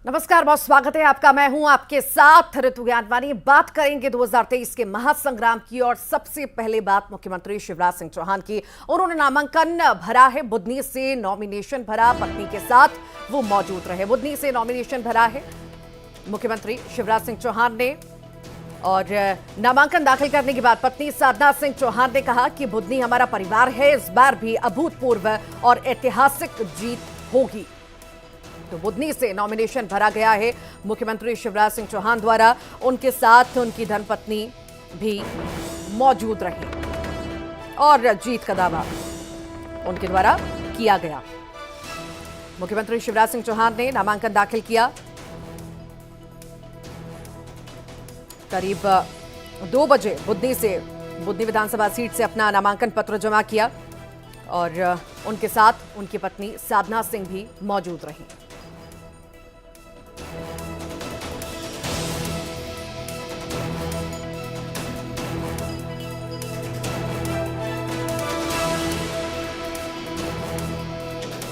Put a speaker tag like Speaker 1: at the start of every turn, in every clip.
Speaker 1: नमस्कार, बहुत स्वागत है आपका। मैं हूं आपके साथ ऋतु ज्ञानवानी। बात करेंगे 2023 के महासंग्राम की और सबसे पहले बात मुख्यमंत्री शिवराज सिंह चौहान की। उन्होंने नामांकन भरा है, बुधनी से नॉमिनेशन भरा, पत्नी के साथ वो मौजूद रहे। बुधनी से नॉमिनेशन भरा है मुख्यमंत्री शिवराज सिंह चौहान ने और नामांकन दाखिल करने के बाद पत्नी साधना सिंह चौहान ने कहा कि बुधनी हमारा परिवार है, इस बार भी अभूतपूर्व और ऐतिहासिक जीत होगी। तो बुधनी से नॉमिनेशन भरा गया है मुख्यमंत्री शिवराज सिंह चौहान द्वारा। उनके साथ उनकी धर्मपत्नी भी मौजूद रही और जीत का दावा उनके द्वारा किया गया। मुख्यमंत्री शिवराज सिंह चौहान ने नामांकन दाखिल किया। करीब 2 बजे बुधनी विधानसभा सीट से अपना नामांकन पत्र जमा किया और उनके साथ उनकी पत्नी साधना सिंह भी मौजूद रही।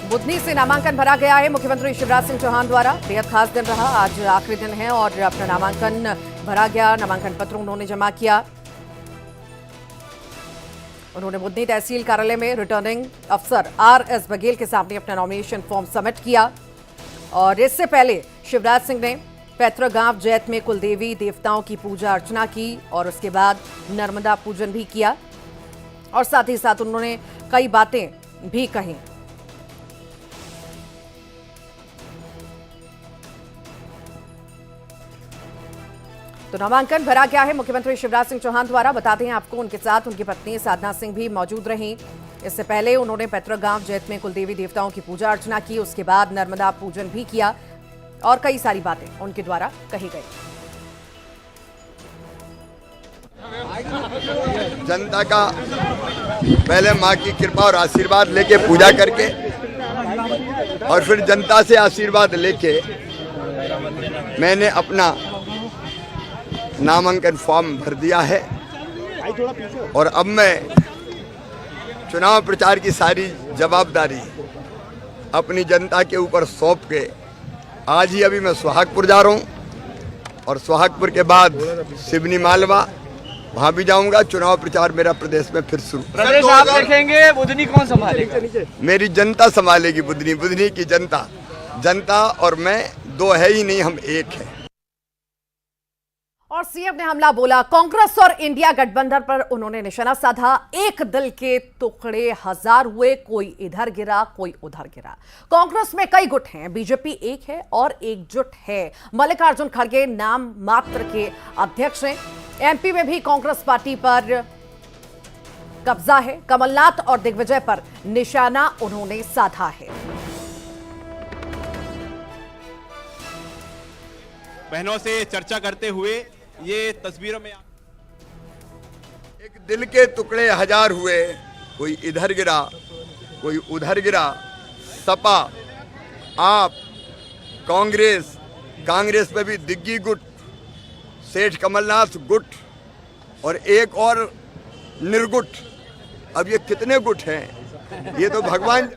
Speaker 1: बुधनी से नामांकन भरा गया है मुख्यमंत्री शिवराज सिंह चौहान द्वारा। बेहद खास दिन रहा, आज आखिरी दिन है और अपना नामांकन भरा गया। नामांकन पत्र उन्होंने जमा किया। उन्होंने बुधनी तहसील कार्यालय में रिटर्निंग अफसर RS बघेल के सामने अपना नॉमिनेशन फॉर्म सबमिट किया और इससे पहले शिवराज सिंह ने पैतृक गांव जैत में कुलदेवी देवताओं की पूजा अर्चना की और उसके बाद नर्मदा पूजन भी किया और साथ ही साथ उन्होंने कई बातें भी कही। तो नामांकन भरा गया है मुख्यमंत्री शिवराज सिंह चौहान द्वारा। बताते हैं आपको, उनके साथ उनकी पत्नी साधना सिंह भी मौजूद रहीं। इससे पहले उन्होंने पैतृक गांव जैत में कुलदेवी देवताओं की पूजा अर्चना की, उसके बाद नर्मदा पूजन भी किया और कई सारी बातें उनके द्वारा कही गई।
Speaker 2: जनता का पहले माँ की कृपा और आशीर्वाद लेके पूजा करके और फिर जनता से आशीर्वाद लेके मैंने अपना नामांकन फॉर्म भर दिया है और अब मैं चुनाव प्रचार की सारी जवाबदारी अपनी जनता के ऊपर सौंप के आज ही अभी मैं सोहागपुर जा रहा हूँ और सोहागपुर के बाद सिवनी मालवा वहाँ भी जाऊँगा। चुनाव प्रचार मेरा प्रदेश में फिर शुरू।
Speaker 3: प्रदेश आप देखेंगे, बुधनी कौन संभालेगा?
Speaker 2: मेरी जनता संभालेगी। बुधनी की जनता और मैं दो है ही नहीं, हम एक हैं।
Speaker 1: और सीएम ने हमला बोला। कांग्रेस और इंडिया गठबंधन पर उन्होंने निशाना साधा। एक दिल के टुकड़े हजार हुए, कोई इधर गिरा कोई उधर गिरा। कांग्रेस में कई गुट हैं, बीजेपी एक है और एकजुट है। मल्लिकार्जुन खड़गे नाम मात्र के अध्यक्ष हैं। एमपी में भी कांग्रेस पार्टी पर कब्जा है। कमलनाथ और दिग्विजय पर निशाना उन्होंने साधा है।
Speaker 4: बहनों से चर्चा करते हुए ये तस्वीरों में
Speaker 2: एक दिल के टुकड़े हजार हुए, कोई इधर गिरा कोई उधर गिरा। सपा, आप, कांग्रेस में भी दिग्गी गुट, सेठ कमलनाथ गुट और एक और निर्गुट। अब ये कितने गुट हैं, ये तो भगवान।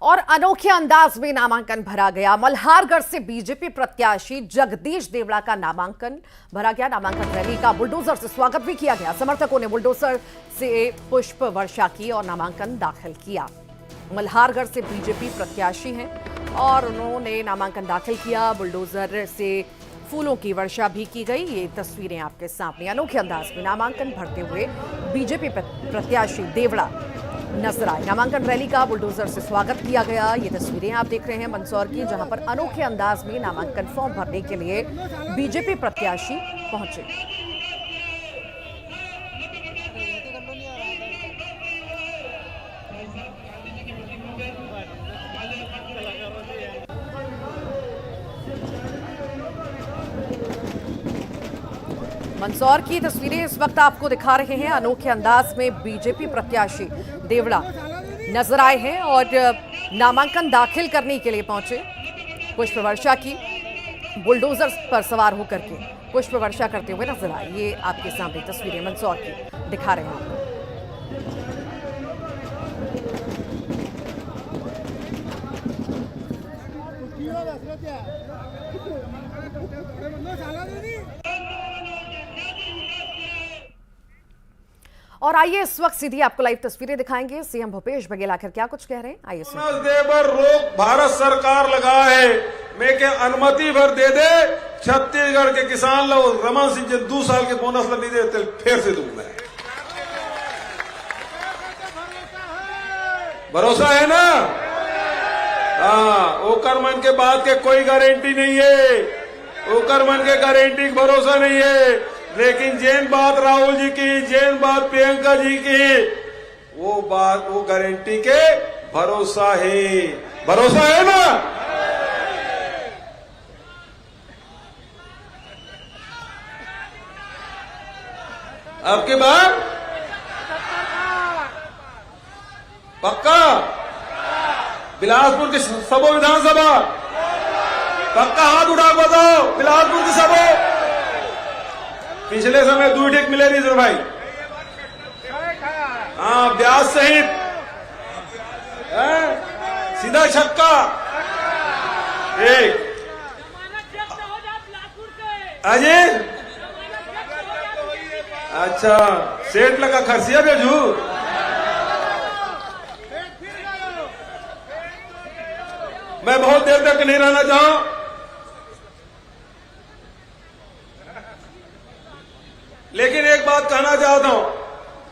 Speaker 1: और अनोखे अंदाज में नामांकन भरा गया। मल्हारगढ़ से बीजेपी प्रत्याशी जगदीश देवड़ा का नामांकन भरा गया। नामांकन रैली का बुलडोजर से स्वागत भी किया गया। समर्थकों ने बुलडोजर से पुष्प वर्षा की और नामांकन दाखिल किया। मल्हारगढ़ से बीजेपी प्रत्याशी हैं और उन्होंने नामांकन दाखिल किया। बुलडोजर से फूलों की वर्षा भी की गई। ये तस्वीरें आपके सामने। अनोखे अंदाज में नामांकन भरते हुए बीजेपी प्रत्याशी देवड़ा नजर आए। नामांकन रैली का बुलडोजर से स्वागत किया गया। ये तस्वीरें आप देख रहे हैं मंदसौर की, जहां पर अनोखे अंदाज में नामांकन फॉर्म भरने के लिए बीजेपी प्रत्याशी पहुंचे। मंदसौर की तस्वीरें इस वक्त आपको दिखा रहे हैं। अनोखे अंदाज में बीजेपी प्रत्याशी देवड़ा नजर आए हैं और नामांकन दाखिल करने के लिए पहुंचे। पुष्प वर्षा की, बुलडोजर पर सवार होकर के पुष्प वर्षा करते हुए नजर आए। ये आपके सामने तस्वीरें मंदसौर की दिखा रहे हैं आपको। और आइए इस वक्त सीधी आपको लाइव तस्वीरें दिखाएंगे। सीएम भूपेश बघेल आखिर क्या कुछ कह रहे हैं, आइए सुनिए।
Speaker 5: बोनस दे पर रोक भारत सरकार लगा है, मैं के अनुमति भर दे दे छत्तीसगढ़ के किसान लोग रमन सिंह जी 2 साल के बोनस नहीं देते फिर से दूंगा। भरोसा है ना? हाँ, ओकर मन के बात के कोई गारंटी नहीं है, ओकर मन के गारंटी का भरोसा नहीं है, लेकिन जैन बात राहुल जी की, जैन बात प्रियंका जी की, वो बात वो गारंटी के भरोसा है ना? अब के बाद पक्का बिलासपुर की सबो विधानसभा पक्का हाथ उठा बताओ, बिलासपुर की सबो पिछले समय 2 टिक मिले नहीं भाई। हाँ, ब्याज सहित सीधा छक्का एक अजय। अच्छा, सेठ लगा खर्चिया भेजू। मैं बहुत देर तक नहीं रहना चाहूं, लेकिन एक बात कहना चाहता हूं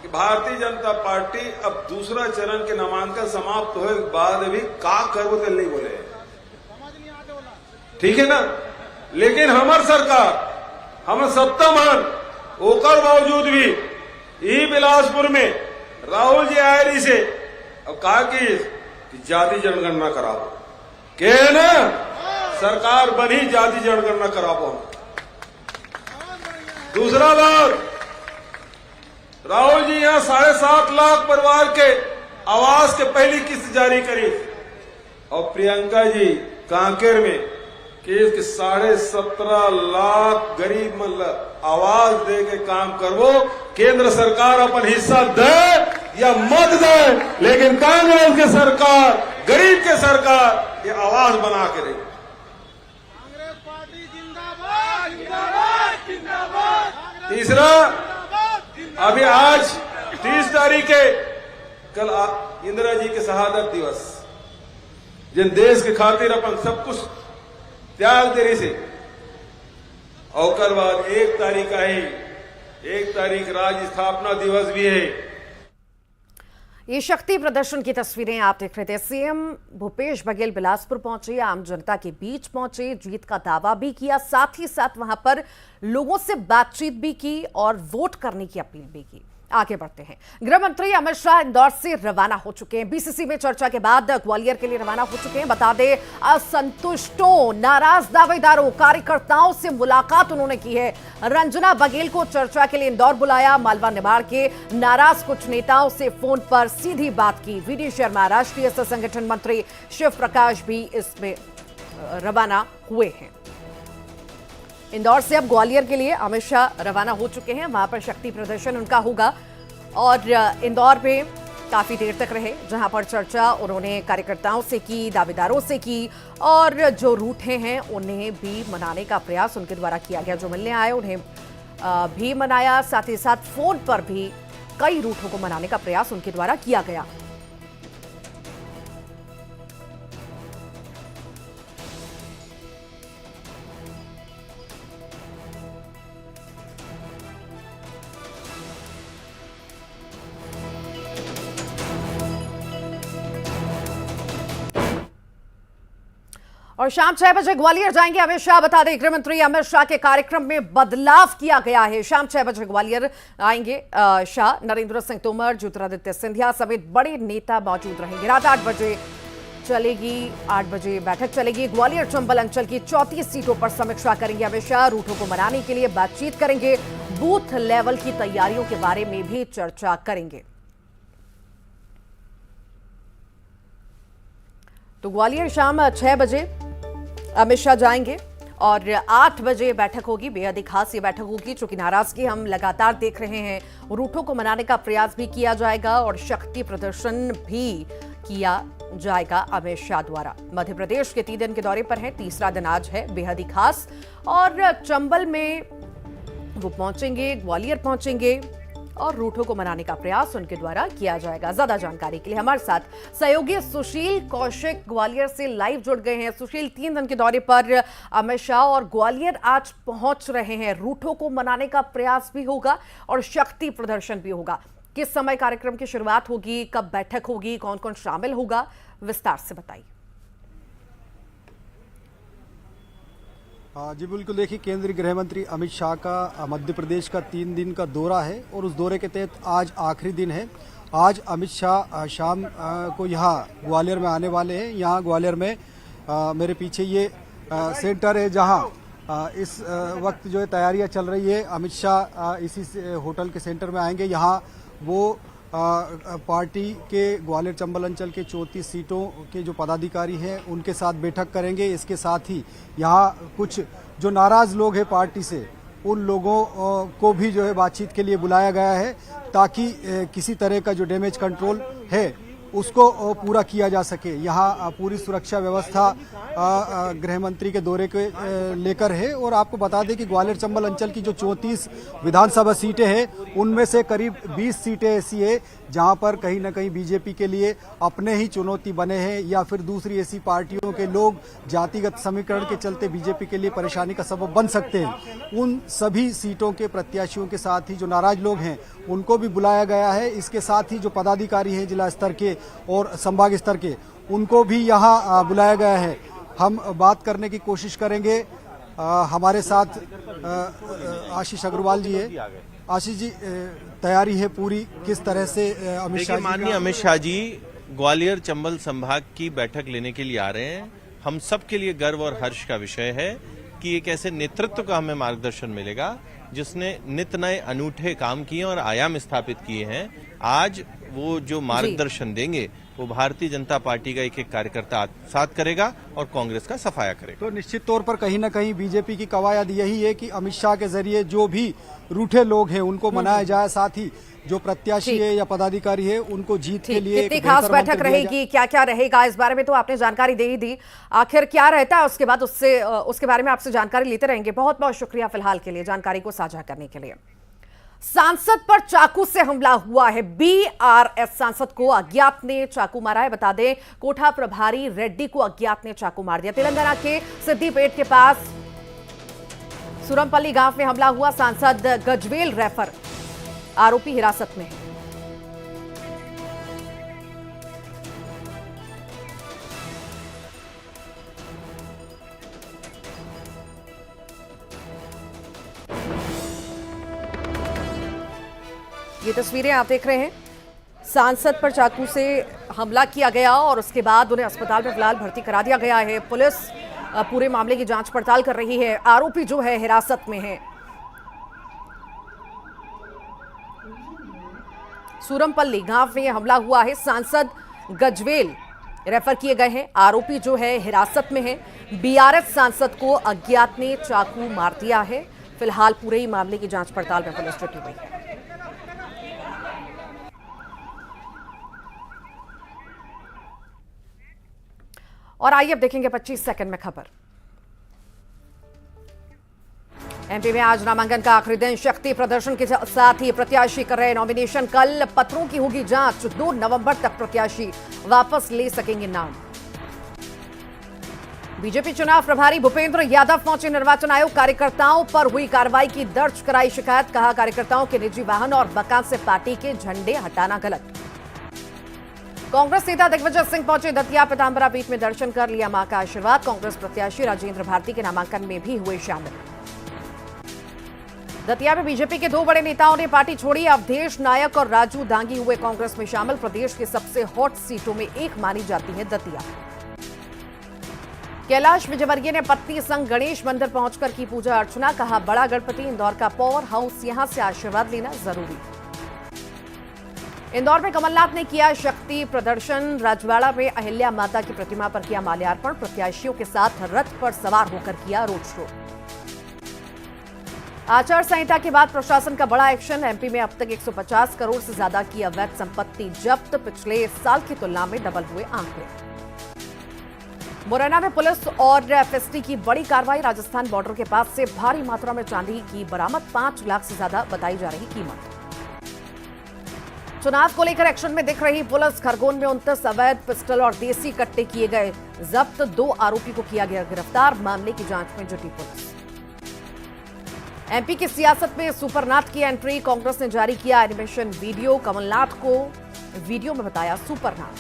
Speaker 5: कि भारतीय जनता पार्टी अब दूसरा चरण के नामांकन समाप्त होने के बाद भी का करबो तो नहीं बोले, ठीक है ना? लेकिन हमार सरकार हम सत्ता मान ओकर बावजूद भी ई बिलासपुर में राहुल जी आयरी से अब कहा कि जाति जनगणना कराओ के ना, सरकार बनी जाति जनगणना कराओ। दूसरा बात, राहुल जी यहां 7.5 लाख परिवार के आवास के पहली किस्त जारी करी, और प्रियंका जी कांकेर में केस के 17.5 लाख गरीब मतलब आवाज दे के काम करवो। केंद्र सरकार अपन हिस्सा दे या मत दे, लेकिन कांग्रेस की सरकार, गरीब के सरकार ये आवाज बना के रही।
Speaker 6: कांग्रेस पार्टी जिंदाबाद जिंदाबाद जिंदाबाद।
Speaker 5: तीसरा, अभी आज 30 तारीख है, कल इंदिरा जी के शहादत दिवस, जिन देश के खातिर अपन सब कुछ त्याग दे रही से, और बाद 1 तारीख आई, 1 तारीख राज्य स्थापना दिवस भी है।
Speaker 1: ये शक्ति प्रदर्शन की तस्वीरें आप देख रहे थे। सीएम भूपेश बघेल बिलासपुर पहुंचे, आम जनता के बीच पहुंचे, जीत का दावा भी किया, साथ ही साथ वहां पर लोगों से बातचीत भी की और वोट करने की अपील भी की। आगे बढ़ते हैं। गृह मंत्री अमित शाह इंदौर से रवाना हो चुके हैं। बीसीसी में चर्चा के बाद ग्वालियर के लिए रवाना हो चुके हैं। बता दें, असंतुष्टों, नाराज दावेदारों, कार्यकर्ताओं से मुलाकात उन्होंने की है। रंजना बघेल को चर्चा के लिए इंदौर बुलाया। मालवा निमाड़ के नाराज कुछ नेताओं से फोन पर सीधी बात की। वीडी शर्मा, राष्ट्रीय सह संगठन मंत्री शिव प्रकाश भी इसमें रवाना हुए हैं। इंदौर से अब ग्वालियर के लिए अमित शाह रवाना हो चुके हैं। वहां पर शक्ति प्रदर्शन उनका होगा और इंदौर में काफी देर तक रहे, जहां पर चर्चा उन्होंने कार्यकर्ताओं से की, दावेदारों से की, और जो रूठे हैं उन्हें भी मनाने का प्रयास उनके द्वारा किया गया। जो मिलने आए उन्हें भी मनाया, साथ ही साथ फोन पर भी कई रूठों को मनाने का प्रयास उनके द्वारा किया गया। और शाम 6 बजे ग्वालियर जाएंगे अमित शाह। बता दें, गृह मंत्री अमित शाह के कार्यक्रम में बदलाव किया गया है। शाम 6 बजे ग्वालियर आएंगे शाह। नरेंद्र सिंह तोमर, ज्योतिरादित्य सिंधिया समेत बड़े नेता मौजूद रहेंगे। रात 8 बजे बैठक चलेगी। ग्वालियर चंबल अंचल की 34 सीटों पर समीक्षा करेंगे अमित शाह। रूठों को मनाने के लिए बातचीत करेंगे। बूथ लेवल की तैयारियों के बारे में भी चर्चा करेंगे। तो ग्वालियर शाम 6 बजे अमित शाह जाएंगे और 8 बजे बैठक होगी। बेहद ही खास ये बैठक होगी, चूंकि नाराजगी हम लगातार देख रहे हैं। रूठों को मनाने का प्रयास भी किया जाएगा और शक्ति प्रदर्शन भी किया जाएगा अमित शाह द्वारा। मध्य प्रदेश के 3 दिन के दौरे पर हैं, तीसरा दिन आज है, बेहद ही खास। और चंबल में वो पहुंचेंगे, ग्वालियर पहुंचेंगे और रूठों को मनाने का प्रयास उनके द्वारा किया जाएगा। ज्यादा जानकारी के लिए हमारे साथ सहयोगी सुशील कौशिक ग्वालियर से लाइव जुड़ गए हैं। सुशील, 3 दिन के दौरे पर अमित शाह और ग्वालियर आज पहुंच रहे हैं। रूठों को मनाने का प्रयास भी होगा और शक्ति प्रदर्शन भी होगा। किस समय कार्यक्रम की शुरुआत होगी, कब बैठक होगी, कौन कौन शामिल होगा, विस्तार से बताइए।
Speaker 7: जी बिल्कुल, देखिए केंद्रीय गृह मंत्री अमित शाह का मध्य प्रदेश का 3 दिन का दौरा है और उस दौरे के तहत आज आखिरी दिन है। आज अमित शाह शाम को यहाँ ग्वालियर में आने वाले हैं। यहाँ ग्वालियर में मेरे पीछे ये सेंटर है जहाँ इस वक्त जो है तैयारियाँ चल रही है। अमित शाह इसी होटल के सेंटर में आएंगे। यहाँ वो पार्टी के ग्वालियर चंबल अंचल के 34 सीटों के जो पदाधिकारी हैं उनके साथ बैठक करेंगे। इसके साथ ही यहाँ कुछ जो नाराज लोग हैं पार्टी से, उन लोगों को भी जो है बातचीत के लिए बुलाया गया है, ताकि किसी तरह का जो डैमेज कंट्रोल है उसको पूरा किया जा सके। यहाँ पूरी सुरक्षा व्यवस्था गृह मंत्री के दौरे के लेकर है। और आपको बता दें कि ग्वालियर चंबल अंचल की जो 34 विधानसभा सीटें हैं उनमें से करीब 20 सीटें ऐसी है जहां पर कहीं ना कहीं बीजेपी के लिए अपने ही चुनौती बने हैं, या फिर दूसरी ऐसी पार्टियों के लोग जातिगत समीकरण के चलते बीजेपी के लिए परेशानी का सबब बन सकते हैं। उन सभी सीटों के प्रत्याशियों के साथ ही जो नाराज लोग हैं उनको भी बुलाया गया है। इसके साथ ही जो पदाधिकारी हैं जिला स्तर के और संभाग स्तर के, उनको भी यहाँ बुलाया गया है। हम बात करने की कोशिश करेंगे। हमारे साथ आशीष अग्रवाल जी है। आशीष जी, तैयारी है पूरी, किस तरह से अमित शाह?
Speaker 4: माननीय अमित शाह जी ग्वालियर चंबल संभाग की बैठक लेने के लिए आ रहे हैं। हम सब के लिए गर्व और हर्ष का विषय है कि एक ऐसे नेतृत्व का हमें मार्गदर्शन मिलेगा जिसने नित नए अनूठे काम किए और आयाम स्थापित किए हैं। आज वो जो मार्गदर्शन देंगे वो भारतीय जनता पार्टी का एक एक कार्यकर्ता साथ करेगा और कांग्रेस का सफाया करेगा।
Speaker 7: तो निश्चित तौर पर कहीं ना कहीं बीजेपी की कवायद यही है कि अमित शाह के जरिए जो भी रूठे लोग हैं उनको मनाया जाए, साथ ही जो प्रत्याशी है या पदाधिकारी है उनको जीत के लिए
Speaker 1: कितनी खास बैठक रहेगी, क्या क्या रहेगा, इस बारे में तो आपने जानकारी दे ही दी। आखिर क्या रहता है उसके बाद उसके बारे में आपसे जानकारी लेते रहेंगे। बहुत बहुत शुक्रिया फिलहाल के लिए जानकारी को साझा करने के लिए। सांसद पर चाकू से हमला हुआ है। बीआरएस सांसद को अज्ञात ने चाकू मारा है। बता दें, कोठा प्रभारी रेड्डी को अज्ञात ने चाकू मार दिया। तेलंगाना के सिद्दीपेट के पास सुरमपल्ली गांव में हमला हुआ। सांसद गजवेल रेफर आरोपी हिरासत में है। ये तस्वीरें आप देख रहे हैं। सांसद पर चाकू से हमला किया गया और उसके बाद उन्हें अस्पताल में फिलहाल भर्ती करा दिया गया है। पुलिस पूरे मामले की जांच पड़ताल कर रही है। आरोपी जो है हिरासत में है। सूरमपल्ली गांव में हमला हुआ है। सांसद गजवेल रेफर किए गए हैं। आरोपी जो है हिरासत में है। बीआरएस सांसद को अज्ञात ने चाकू मार दिया है। फिलहाल पूरे ही मामले की जांच पड़ताल में पुलिस जुटी हुई है। और आइए अब देखेंगे 25 सेकंड में खबर। एमपी में आज नामांकन का आखिरी दिन। शक्ति प्रदर्शन के साथ ही प्रत्याशी कर रहे नॉमिनेशन। कल पत्रों की होगी जांच। 2 नवंबर तक प्रत्याशी वापस ले सकेंगे नाम। बीजेपी चुनाव प्रभारी भूपेंद्र यादव पहुंचे निर्वाचन आयोग। कार्यकर्ताओं पर हुई कार्रवाई की दर्ज कराई शिकायत। कहा, कार्यकर्ताओं के निजी वाहन और मकान से पार्टी के झंडे हटाना गलत। कांग्रेस नेता दिग्विजय सिंह पहुंचे दतिया पीताम्बरा पीठ में। दर्शन कर लिया मां का आशीर्वाद। कांग्रेस प्रत्याशी राजेंद्र भारती के नामांकन में भी हुए शामिल। दतिया में बीजेपी के 2 बड़े नेताओं ने पार्टी छोड़ी। अवधेश नायक और राजू दांगी हुए कांग्रेस में शामिल। प्रदेश की सबसे हॉट सीटों में एक मानी जाती है दतिया। कैलाश विजयवर्गीय ने पत्नी संग गणेश मंदिर पहुंचकर की पूजा अर्चना। कहा, बड़ा गणपति इंदौर का पावर हाउस, यहां से आशीर्वाद लेना जरूरी। इंदौर में कमलनाथ ने किया शक्ति प्रदर्शन। राजवाड़ा में अहिल्या माता की प्रतिमा पर किया माल्यार्पण। प्रत्याशियों के साथ रथ पर सवार होकर किया रोड शो। आचार संहिता के बाद प्रशासन का बड़ा एक्शन। एमपी में अब तक 150 करोड़ से ज्यादा की अवैध संपत्ति जब्त। पिछले साल की तुलना में डबल हुए आंकड़े। मुरैना में पुलिस और एफएसटी की बड़ी कार्रवाई। राजस्थान बॉर्डर के पास से भारी मात्रा में चांदी की बरामद। 5 लाख से ज्यादा बताई जा रही कीमत। चुनाव को लेकर एक्शन में दिख रही पुलिस। खरगोन में 29 अवैध पिस्टल और देसी कट्टे किए गए जब्त। 2 आरोपी को किया गया गिरफ्तार। मामले की जांच में जुटी पुलिस। एमपी की सियासत में सुपरनाथ की एंट्री। कांग्रेस ने जारी किया एनिमेशन वीडियो। कमलनाथ को वीडियो में बताया सुपरनाथ।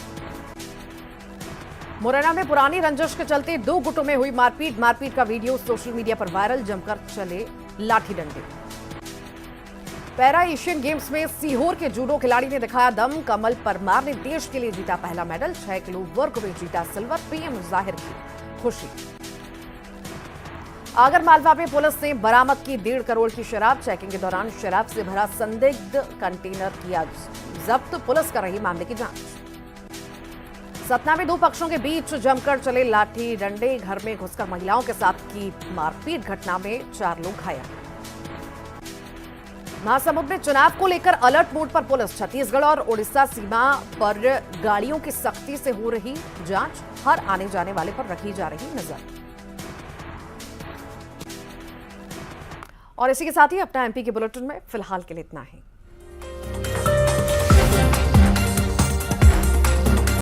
Speaker 1: मुरैना में पुरानी रंजिश के चलते 2 गुटों में हुई मारपीट। मारपीट का वीडियो सोशल मीडिया पर वायरल। जमकर चले लाठी डंडे। पैरा एशियन गेम्स में सीहोर के जूडो खिलाड़ी ने दिखाया दम। कमल परमार ने देश के लिए जीता पहला मेडल। 6 किलो वर्ग में जीता सिल्वर। पीएम जाहिर की खुशी। आगर मालवा में पुलिस ने बरामद की 1.5 करोड़ की शराब। चेकिंग के दौरान शराब से भरा संदिग्ध कंटेनर किया जब्त। पुलिस कर रही मामले की जांच। सतना में 2 पक्षों के बीच जमकर चले लाठी डंडे। घर में घुसकर महिलाओं के साथ की मारपीट। घटना में 4 लोग घायल। महासमुंद में चुनाव को लेकर अलर्ट मोड पर पुलिस। छत्तीसगढ़ और उड़ीसा सीमा पर गाड़ियों की सख्ती से हो रही जांच। हर आने जाने वाले पर रखी जा रही नजर। और इसी के साथ ही अपना एमपी के बुलेटिन में फिलहाल के लिए इतना ही।